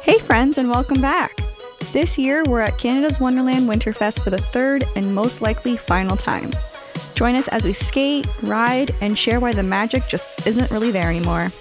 Hey friends, and welcome back! This year we're at Canada's Wonderland Winterfest for the third and most likely final time. Join us as we skate, ride, and share why the magic just isn't really there anymore.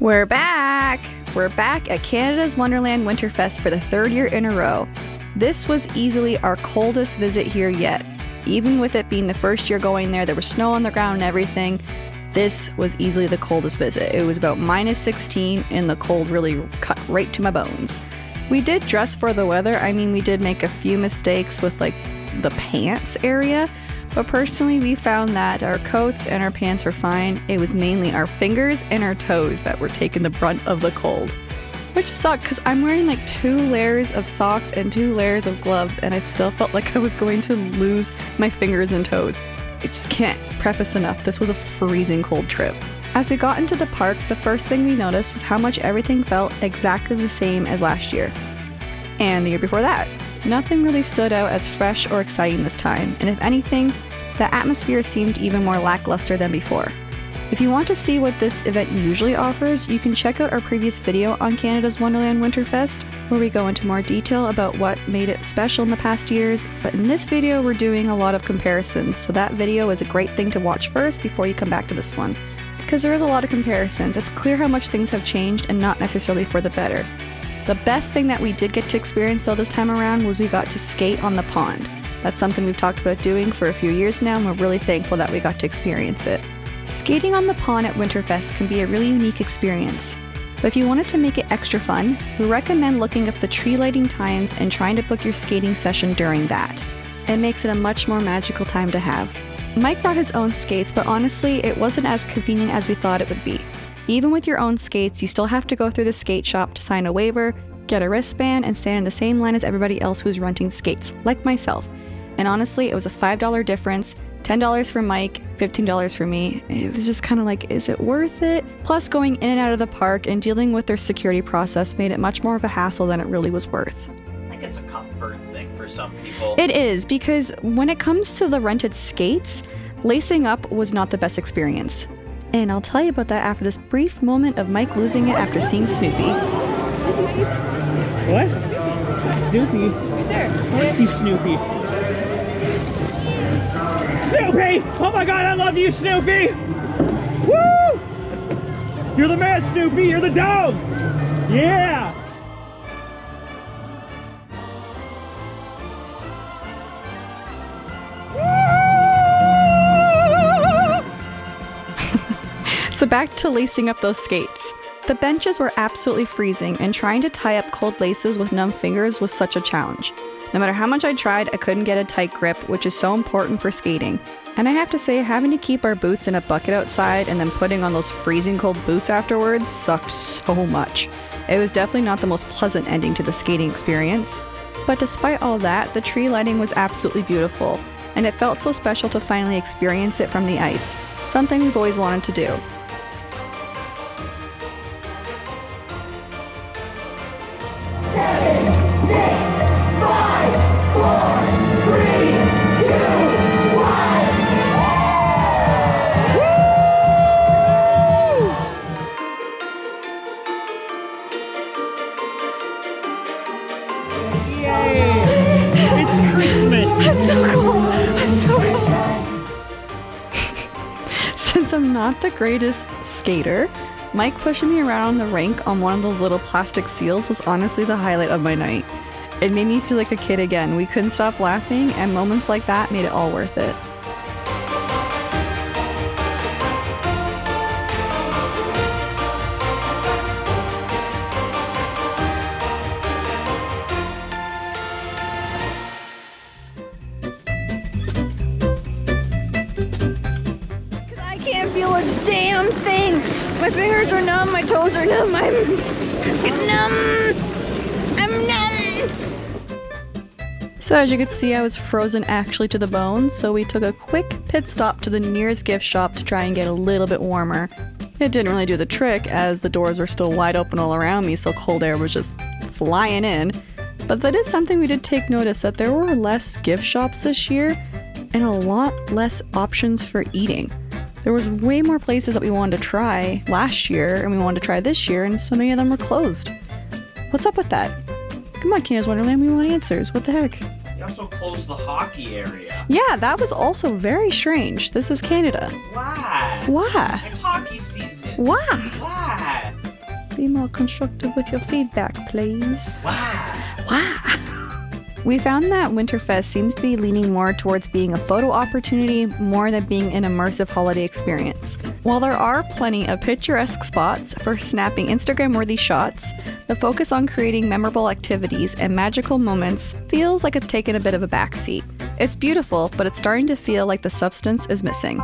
We're back! We're back at Canada's Wonderland Winterfest for the third year in a row. This was easily our coldest visit here yet. Even with it being the first year going there was snow on the ground and everything. This was easily the coldest visit. It was about -16 and the cold really cut right to my bones. We did dress for the weather. We did make a few mistakes with the pants area. But personally, we found that our coats and our pants were fine. It was mainly our fingers and our toes that were taking the brunt of the cold. Which sucked because I'm wearing 2 layers of socks and 2 layers of gloves, and I still felt like I was going to lose my fingers and toes. I just can't preface enough, this was a freezing cold trip. As we got into the park, the first thing we noticed was how much everything felt exactly the same as last year. And the year before that. Nothing really stood out as fresh or exciting this time, and if anything, the atmosphere seemed even more lackluster than before. If you want to see what this event usually offers, you can check out our previous video on Canada's Wonderland Winterfest, where we go into more detail about what made it special in the past years, but in this video we're doing a lot of comparisons, so that video is a great thing to watch first before you come back to this one. Because there is a lot of comparisons, it's clear how much things have changed and not necessarily for the better. The best thing that we did get to experience though this time around was we got to skate on the pond. That's something we've talked about doing for a few years now, and we're really thankful that we got to experience it. Skating on the pond at Winterfest can be a really unique experience. But if you wanted to make it extra fun, we recommend looking up the tree lighting times and trying to book your skating session during that. It makes it a much more magical time to have. Mike brought his own skates, but honestly, it wasn't as convenient as we thought it would be. Even with your own skates, you still have to go through the skate shop to sign a waiver, get a wristband, and stand in the same line as everybody else who's renting skates, like myself. And honestly, it was a $5 difference, $10 for Mike, $15 for me. It was just kind of is it worth it? Plus, going in and out of the park and dealing with their security process made it much more of a hassle than it really was worth. I think it's a comfort thing for some people. It is, because when it comes to the rented skates, lacing up was not the best experience. And I'll tell you about that after this brief moment of Mike losing it after seeing Snoopy. What? Snoopy? Right there. I see Snoopy. Snoopy! Oh my god, I love you, Snoopy! Woo! You're the man, Snoopy! You're the dog! Yeah! So back to lacing up those skates. The benches were absolutely freezing, and trying to tie up cold laces with numb fingers was such a challenge. No matter how much I tried, I couldn't get a tight grip, which is so important for skating. And I have to say, having to keep our boots in a bucket outside and then putting on those freezing cold boots afterwards sucked so much. It was definitely not the most pleasant ending to the skating experience. But despite all that, the tree lighting was absolutely beautiful, and it felt so special to finally experience it from the ice, something we've always wanted to do. Since I'm not the greatest skater, Mike pushing me around the rink on one of those little plastic seals was honestly the highlight of my night. It made me feel like a kid again. We couldn't stop laughing, and moments like that made it all worth it. Feel a damn thing. My fingers are numb, my toes are numb, I'm numb. So as you could see, I was frozen actually to the bone, so we took a quick pit stop to the nearest gift shop to try and get a little bit warmer. It didn't really do the trick as the doors were still wide open all around me, so cold air was just flying in. But that is something we did take notice, that there were less gift shops this year and a lot less options for eating. There was way more places that we wanted to try last year and we wanted to try this year, and so many of them were closed. What's up with that? Come on, Canada's Wonderland, we want answers. What the heck? You also closed the hockey area. Yeah, that was also very strange. This is Canada. Why? Why? It's hockey season. Why? Why? Be more constructive with your feedback, please. Why? Why? We found that Winterfest seems to be leaning more towards being a photo opportunity more than being an immersive holiday experience. While there are plenty of picturesque spots for snapping Instagram-worthy shots, the focus on creating memorable activities and magical moments feels like it's taken a bit of a backseat. It's beautiful, but it's starting to feel like the substance is missing.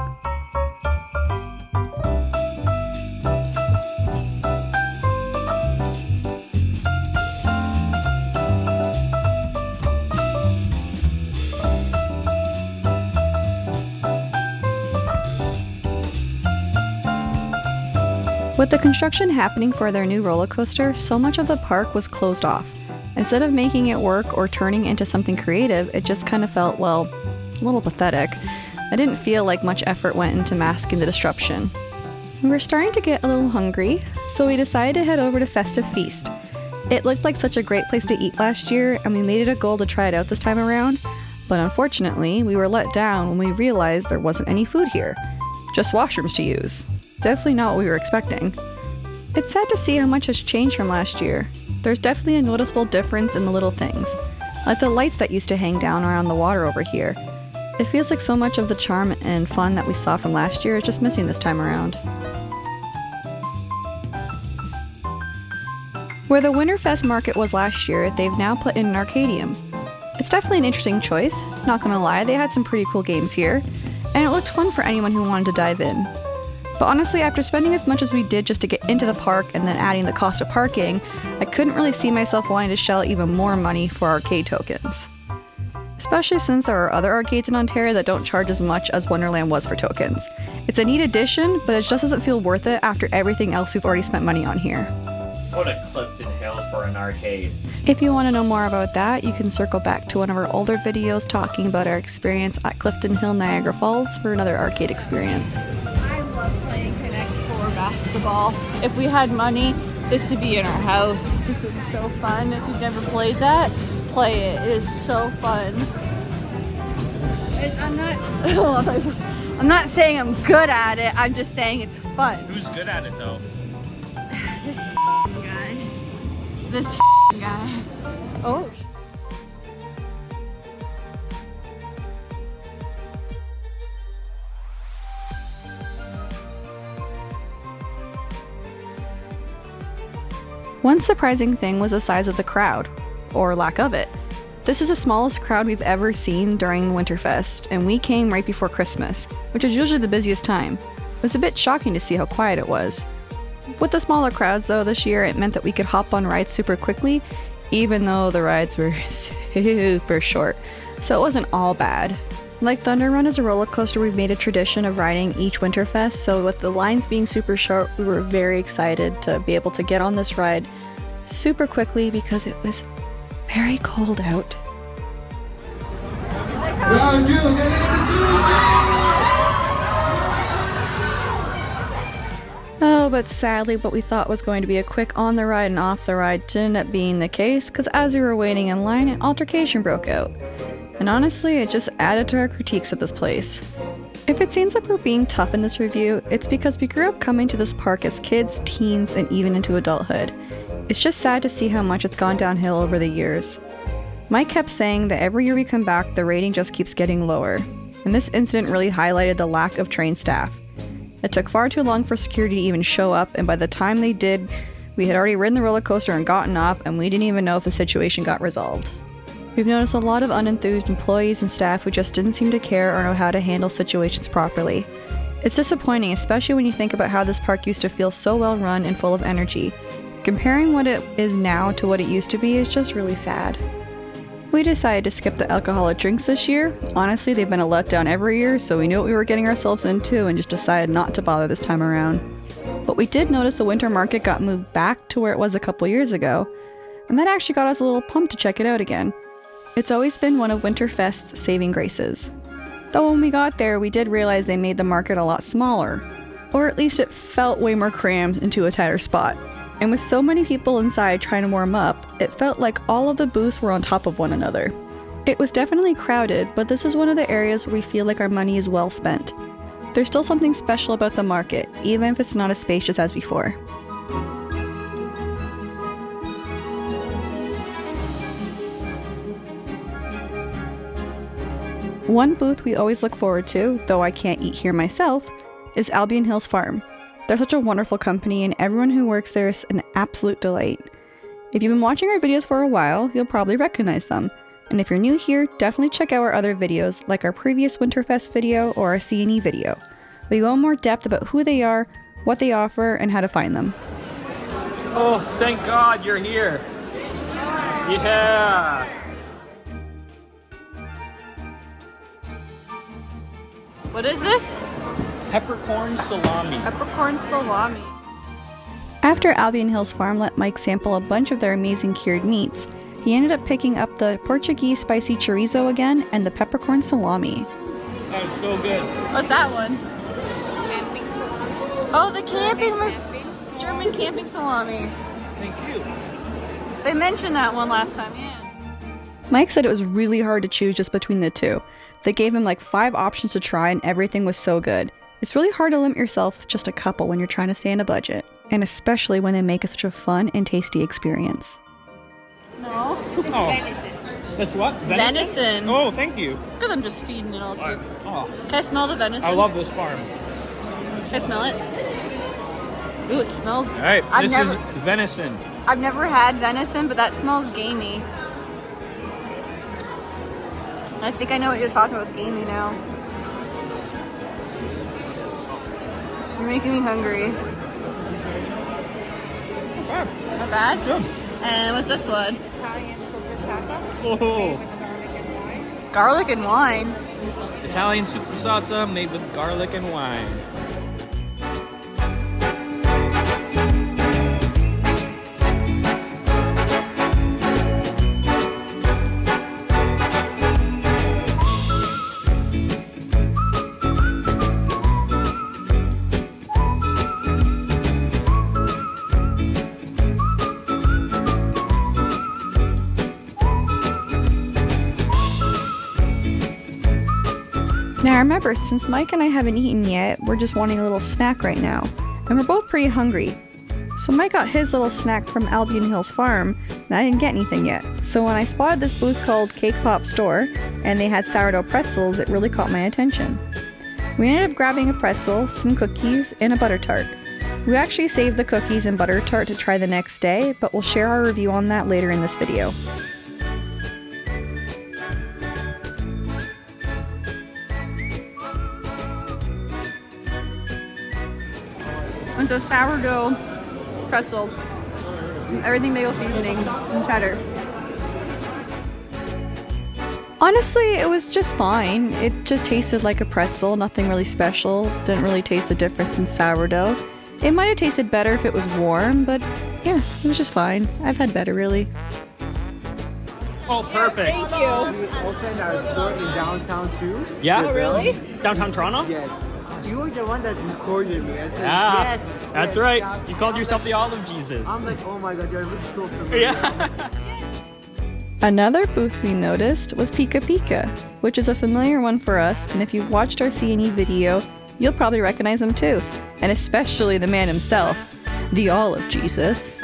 With the construction happening for their new roller coaster, so much of the park was closed off. Instead of making it work or turning into something creative, it just kind of felt, well, a little pathetic. I didn't feel like much effort went into masking the disruption. We were starting to get a little hungry, so we decided to head over to Festive Feast. It looked like such a great place to eat last year, and we made it a goal to try it out this time around, but unfortunately, we were let down when we realized there wasn't any food here. Just washrooms to use. Definitely not what we were expecting. It's sad to see how much has changed from last year. There's definitely a noticeable difference in the little things, like the lights that used to hang down around the water over here. It feels like so much of the charm and fun that we saw from last year is just missing this time around. Where the Winterfest market was last year, they've now put in an Arcadium. It's definitely an interesting choice, not gonna lie, they had some pretty cool games here, and it looked fun for anyone who wanted to dive in. But honestly, after spending as much as we did just to get into the park and then adding the cost of parking, I couldn't really see myself wanting to shell even more money for arcade tokens. Especially since there are other arcades in Ontario that don't charge as much as Wonderland was for tokens. It's a neat addition, but it just doesn't feel worth it after everything else we've already spent money on here. Go to Clifton Hill for an arcade. If you want to know more about that, you can circle back to one of our older videos talking about our experience at Clifton Hill, Niagara Falls for another arcade experience. I love playing Connect 4 basketball. If we had money, this would be in our house. This is so fun. If you've never played that, play it. It is so fun. I'm not saying I'm good at it. I'm just saying it's fun. Who's good at it though? This guy. This guy. Oh. One surprising thing was the size of the crowd, or lack of it. This is the smallest crowd we've ever seen during Winterfest, and we came right before Christmas, which is usually the busiest time. It was a bit shocking to see how quiet it was. With the smaller crowds though, this year it meant that we could hop on rides super quickly, even though the rides were super short, so it wasn't all bad. Like Thunder Run is a roller coaster we've made a tradition of riding each Winterfest, so with the lines being super short, we were very excited to be able to get on this ride super quickly because it was very cold out. Oh, but sadly what we thought was going to be a quick on the ride and off the ride didn't end up being the case, because as we were waiting in line, an altercation broke out. And honestly, it just added to our critiques of this place. If it seems like we're being tough in this review, it's because we grew up coming to this park as kids, teens, and even into adulthood. It's just sad to see how much it's gone downhill over the years. Mike kept saying that every year we come back, the rating just keeps getting lower. And this incident really highlighted the lack of trained staff. It took far too long for security to even show up, and by the time they did, we had already ridden the roller coaster and gotten off, and we didn't even know if the situation got resolved. We've noticed a lot of unenthused employees and staff who just didn't seem to care or know how to handle situations properly. It's disappointing, especially when you think about how this park used to feel so well run and full of energy. Comparing what it is now to what it used to be is just really sad. We decided to skip the alcoholic drinks this year. Honestly, they've been a letdown every year, so we knew what we were getting ourselves into and just decided not to bother this time around. But we did notice the winter market got moved back to where it was a couple years ago, and that actually got us a little pumped to check it out again. It's always been one of Winterfest's saving graces. Though when we got there, we did realize they made the market a lot smaller. Or at least it felt way more crammed into a tighter spot. And with so many people inside trying to warm up, it felt like all of the booths were on top of one another. It was definitely crowded, but this is one of the areas where we feel like our money is well spent. There's still something special about the market, even if it's not as spacious as before. One booth we always look forward to, though I can't eat here myself, is Albion Hills Farm. They're such a wonderful company and everyone who works there is an absolute delight. If you've been watching our videos for a while, you'll probably recognize them. And if you're new here, definitely check out our other videos like our previous Winterfest video or our C&E video. We go in more depth about who they are, what they offer, and how to find them. Oh, thank God you're here. Yeah. What is this? Peppercorn salami. Peppercorn salami. After Albion Hills Farm let Mike sample a bunch of their amazing cured meats, he ended up picking up the Portuguese spicy chorizo again and the peppercorn salami. That was so good. What's that one? Oh, the German camping salami. Thank you. They mentioned that one last time, yeah. Mike said it was really hard to choose just between the two. They gave him like 5 options to try and everything was so good. It's really hard to limit yourself with just a couple when you're trying to stay in a budget, and especially when they make it such a fun and tasty experience. No. That's what? Venison. Oh, thank you. Look at them just feeding it all to you. Oh, Can I smell the venison? I love this farm. Can I smell it? Ooh, it smells. All right, this is venison. I've never had venison, but that smells gamey. I think I know what you're talking about with gamey now. You're making me hungry. Not bad? Good. And what's this one? Italian sopressata. Oh, Garlic and wine. Italian sopressata made with garlic and wine. Now remember, since Mike and I haven't eaten yet, we're just wanting a little snack right now. And we're both pretty hungry. So Mike got his little snack from Albion Hills Farm, and I didn't get anything yet. So when I spotted this booth called Cake Pop Store, and they had sourdough pretzels, it really caught my attention. We ended up grabbing a pretzel, some cookies, and a butter tart. We actually saved the cookies and butter tart to try the next day, but we'll share our review on that later in this video. With the sourdough pretzel, everything bagel seasoning, and cheddar. Honestly, it was just fine. It just tasted like a pretzel, nothing really special. Didn't really taste the difference in sourdough. It might have tasted better if it was warm, but yeah, it was just fine. I've had better, really. Oh, perfect. Thank you. We opened our store in downtown too. Yeah? Oh, really? Downtown Toronto? Yes. You were the one that recorded me. I said, Ah, yes. that's yes, right. that's You called I'm yourself like, the Olive Jesus. I'm like, oh my god, you're so familiar. Yeah. Another booth we noticed was Pika Pika, which is a familiar one for us, and if you've watched our C&E video, you'll probably recognize him too, and especially the man himself, the Olive Jesus.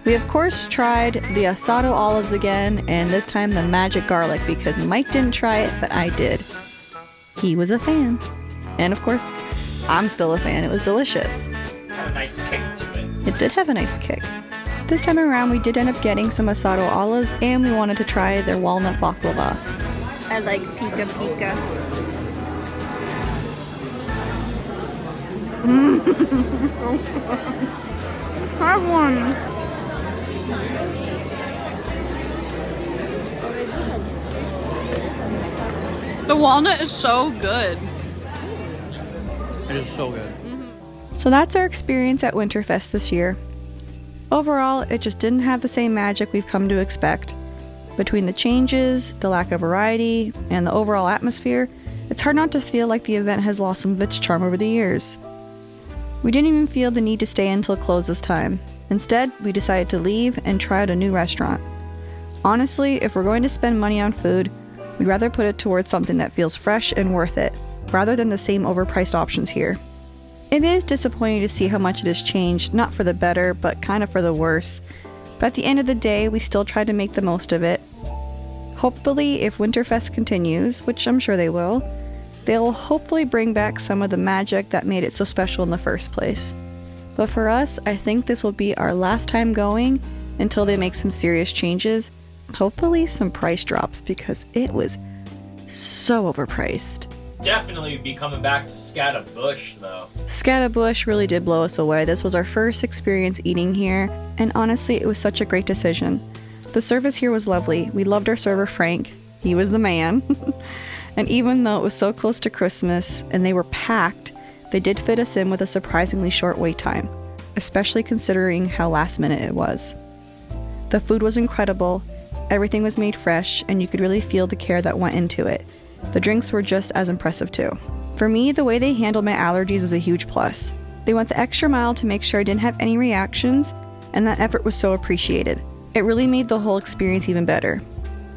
We of course tried the asado olives again, and this time the magic garlic because Mike didn't try it, but I did. He was a fan. And of course, I'm still a fan. It was delicious. Had a nice kick to it. It did have a nice kick. This time around, we did end up getting some asado olives, and we wanted to try their walnut baklava. I like Pika Pika. Have one. The walnut is so good. It is so good. So that's our experience at Winterfest this year. Overall, it just didn't have the same magic we've come to expect. Between the changes, the lack of variety, and the overall atmosphere, it's hard not to feel like the event has lost some of its charm over the years. We didn't even feel the need to stay until it closed this time. Instead, we decided to leave and try out a new restaurant. Honestly, if we're going to spend money on food, we'd rather put it towards something that feels fresh and worth it, rather than the same overpriced options here. It is disappointing to see how much it has changed, not for the better, but kind of for the worse. But at the end of the day, we still try to make the most of it. Hopefully, if Winterfest continues, which I'm sure they will, they'll hopefully bring back some of the magic that made it so special in the first place. But for us, I think this will be our last time going until they make some serious changes. Hopefully some price drops, because it was so overpriced. Definitely be coming back to Scatabush, though. Scatabush really did blow us away. This was our first experience eating here, and honestly, it was such a great decision. The service here was lovely. We loved our server, Frank. He was the man. And even though it was so close to Christmas and they were packed, they did fit us in with a surprisingly short wait time, especially considering how last minute it was. The food was incredible, everything was made fresh, and you could really feel the care that went into it. The drinks were just as impressive too. For me, the way they handled my allergies was a huge plus. They went the extra mile to make sure I didn't have any reactions, and that effort was so appreciated. It really made the whole experience even better.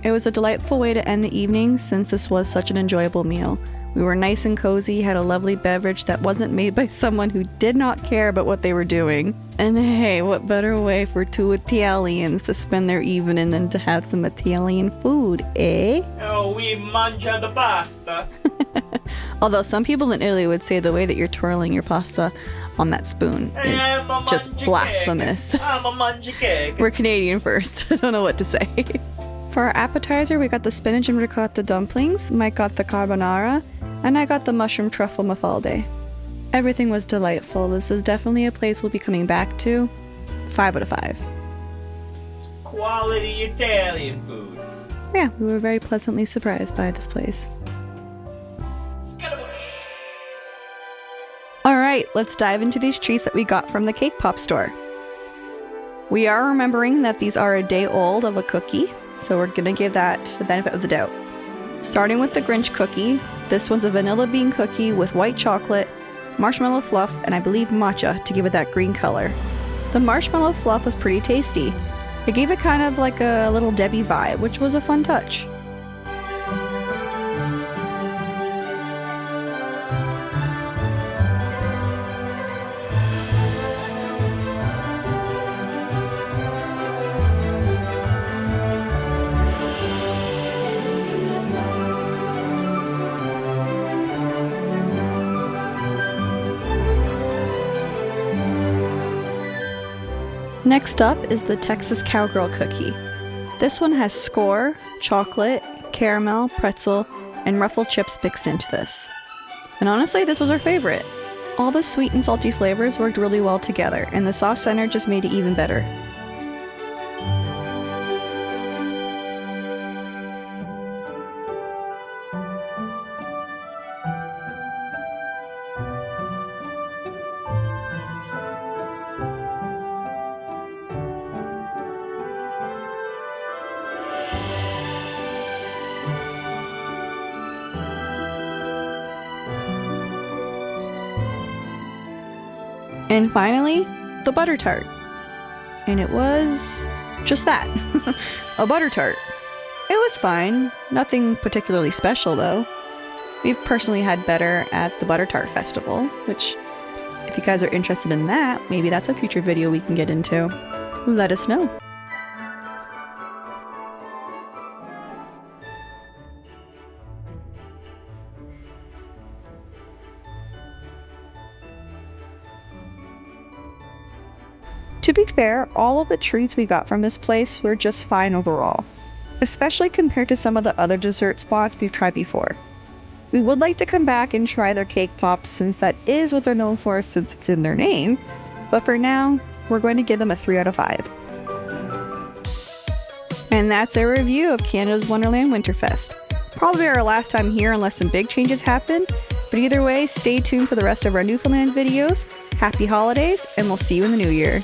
It was a delightful way to end the evening since this was such an enjoyable meal. We were nice and cozy, had a lovely beverage that wasn't made by someone who did not care about what they were doing. And hey, what better way for two Italians to spend their evening than to have some Italian food, eh? Oh, we mangia the pasta. Although some people in Italy would say the way that you're twirling your pasta on that spoon is just blasphemous. I'm a mangia cake. We're Canadian first. I don't know what to say. For our appetizer, we got the spinach and ricotta dumplings, Mike got the carbonara, and I got the mushroom truffle mafalde. Everything was delightful. This is definitely a place we'll be coming back to. 5 out of 5. Quality Italian food. Yeah, we were very pleasantly surprised by this place. Alright, let's dive into these treats that we got from the cake pop store. We are remembering that these are a day old of a cookie, so we're gonna give that the benefit of the doubt. Starting with the Grinch cookie, this one's a vanilla bean cookie with white chocolate, marshmallow fluff, and I believe matcha to give it that green color. The marshmallow fluff was pretty tasty. It gave it kind of like a little Debbie vibe, which was a fun touch. Next up is the Texas Cowgirl cookie. This one has score, chocolate, caramel, pretzel, and ruffled chips mixed into this. And honestly, this was our favorite. All the sweet and salty flavors worked really well together, and the soft center just made it even better. And finally, the butter tart. And it was just that, a butter tart. It was fine, nothing particularly special though. We've personally had better at the Butter Tart Festival, which if you guys are interested in that, maybe that's a future video we can get into. Let us know. To be fair, all of the treats we got from this place were just fine overall, especially compared to some of the other dessert spots we've tried before. We would like to come back and try their cake pops since that is what they're known for since it's in their name, but for now, we're going to give them a 3 out of 5. And that's our review of Canada's Wonderland Winterfest. Probably our last time here unless some big changes happen. But either way, stay tuned for the rest of our Newfoundland videos. Happy holidays, and we'll see you in the new year.